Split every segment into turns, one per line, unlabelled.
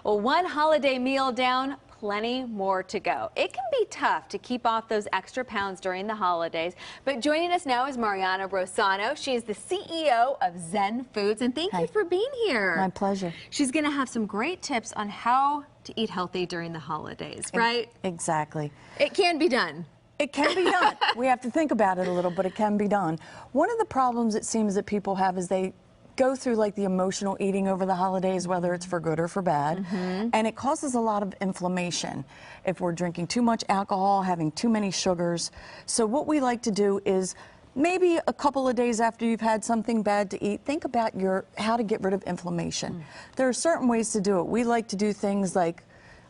Well, one holiday meal down, plenty more to go. It can be tough to keep off those extra pounds during the holidays, but joining us now is Marianna Rossano. She is the CEO of Zen Foods, and thank you for being here.
My pleasure.
She's going to have some great tips on how to eat healthy during the holidays, right?
Exactly.
It can be done.
It can be done. We have to think about it a little, but it can be done. One of the problems it seems that people have is they go through like the emotional eating over the holidays, whether it's for good or for bad, and it causes a lot of inflammation if we're drinking too much alcohol, having too many sugars. So what we like to do is maybe a couple of days after you've had something bad to eat, think about how to get rid of inflammation. There are certain ways to do it. We like to do things like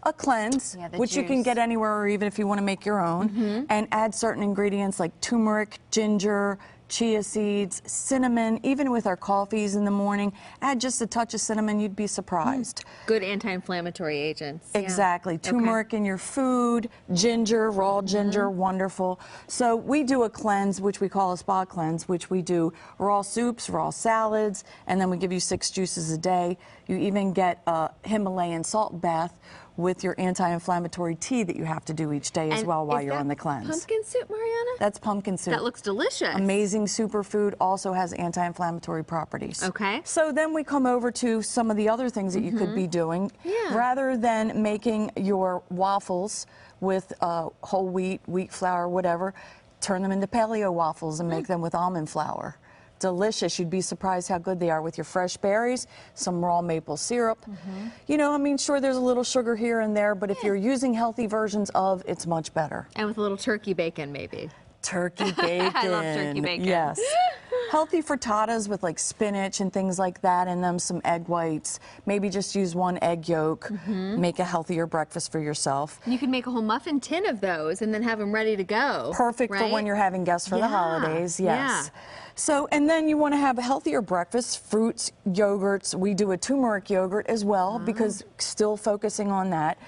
a cleanse, which you can get anywhere, or even if you want to make your own, and add certain ingredients like turmeric, ginger, chia seeds, cinnamon. Even with our coffees in the morning, add just a touch of cinnamon, you'd be surprised.
Good anti-inflammatory agents.
Exactly. Yeah. Turmeric in your food, ginger, raw ginger, wonderful. So we do a cleanse, which we call a spa cleanse, which we do raw soups, raw salads, and then we give you 6 juices a day. You even get a Himalayan salt bath with your anti-inflammatory tea that you have to do each day as well while you're on the cleanse.
Pumpkin soup, Marianna?
That's pumpkin soup.
That looks delicious.
Amazing superfood, also has anti-inflammatory proprities.
Okay.
So then we come over to some of the other things that you could be doing. Rather than making your waffles with whole wheat flour, whatever, turn them into paleo waffles and make them with almond flour. Delicious. You'd be surprised how good they are with your fresh berries, some raw maple syrup. You know, I mean, sure, there's a little sugar here and there, but if you're using healthy versions of, it's much better.
And with a little turkey bacon, maybe.
Turkey bacon.
I love turkey bacon.
Yes. Healthy frittatas with like spinach and things like that in them, some egg whites. Maybe just use 1 egg yolk. Make a healthier breakfast for yourself.
You can make a whole muffin tin of those and then have them ready to go.
Perfect for when you're having guests for the holidays, yes. So, and then you want to have a healthier breakfast, fruits, yogurts. We do a turmeric yogurt as well because still focusing on that.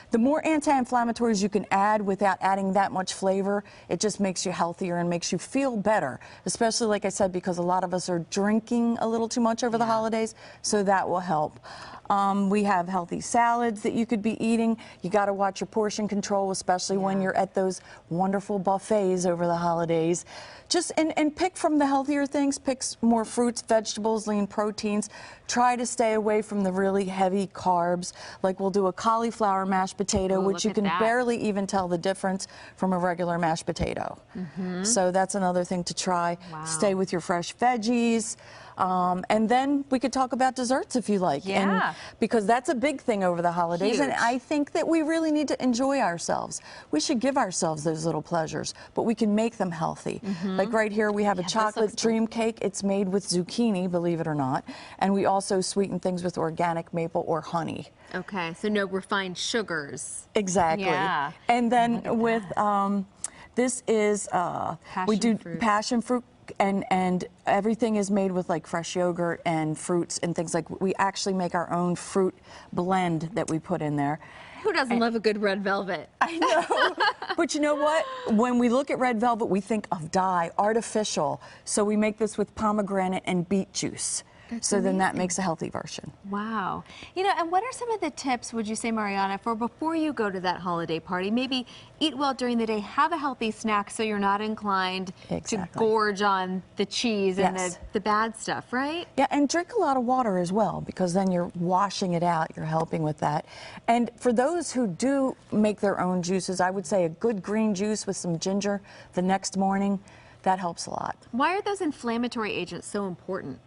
The more anti-inflammatories you can add without adding that much flavor, it just makes you healthier and makes you feel better, especially, like I said, because a lot of us are drinking a little too much over the holidays, so that will help. We have healthy salads that you could be eating. You got to watch your portion control, especially when you're at those wonderful buffets over the holidays. Just and pick from the healthier things. Pick more fruits, vegetables, lean proteins. Try to stay away from the really heavy carbs. Like we'll do a cauliflower mashed potato, which you can barely even tell the difference from a regular mashed potato. So that's another thing to try. Stay with your fresh veggies. And then we could talk about desserts if you like. And because that's a big thing over the holidays. And I think that we really need to enjoy ourselves. We should give ourselves those little pleasures, but we can make them healthy. Like right here, we have a chocolate dream cake. It's made with zucchini, believe it or not. And we also sweeten things with organic maple or honey.
Okay, so no refined sugars.
Exactly.
Yeah.
And then with, this is, we do passion fruit. And everything is made with like fresh yogurt and fruits and things like. We actually make our own fruit blend that we put in there.
Who doesn't love a good red velvet?
I know. But you know what? When we look at red velvet, we think of dye, artificial. So we make this with pomegranate and beet juice. So then that makes a healthy version.
Wow. You know, and what are some of the tips, would you say, Marianna, for before you go to that holiday party? Maybe eat well during the day, have a healthy snack so you're not inclined to gorge on the cheese and the bad stuff, right?
Yeah, and drink a lot of water as well, because then you're washing it out, you're helping with that. And for those who do make their own juices, I would say a good green juice with some ginger the next morning, that helps a lot.
Why are those inflammatory agents so important?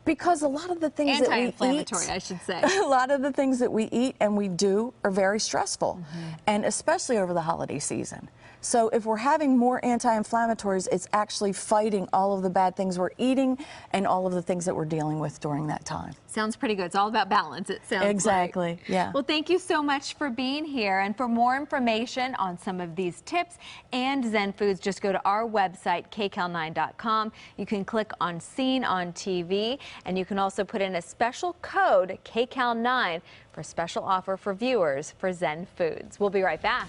Because a lot of the things that we eat,
anti-inflammatory, I should say.
A lot of the things that we eat and we do are very stressful, and especially over the holiday season. So if we're having more anti-inflammatories, it's actually fighting all of the bad things we're eating and all of the things that we're dealing with during that time.
Sounds pretty good. It's all about balance, it sounds like.
Yeah.
Well, thank you so much for being here. And for more information on some of these tips and Zen Foods, just go to our website, kcal9.com. You can click on Seen on TV, and you can also put in a special code, KCAL9, for a special offer for viewers for Zen Foods. We'll be right back.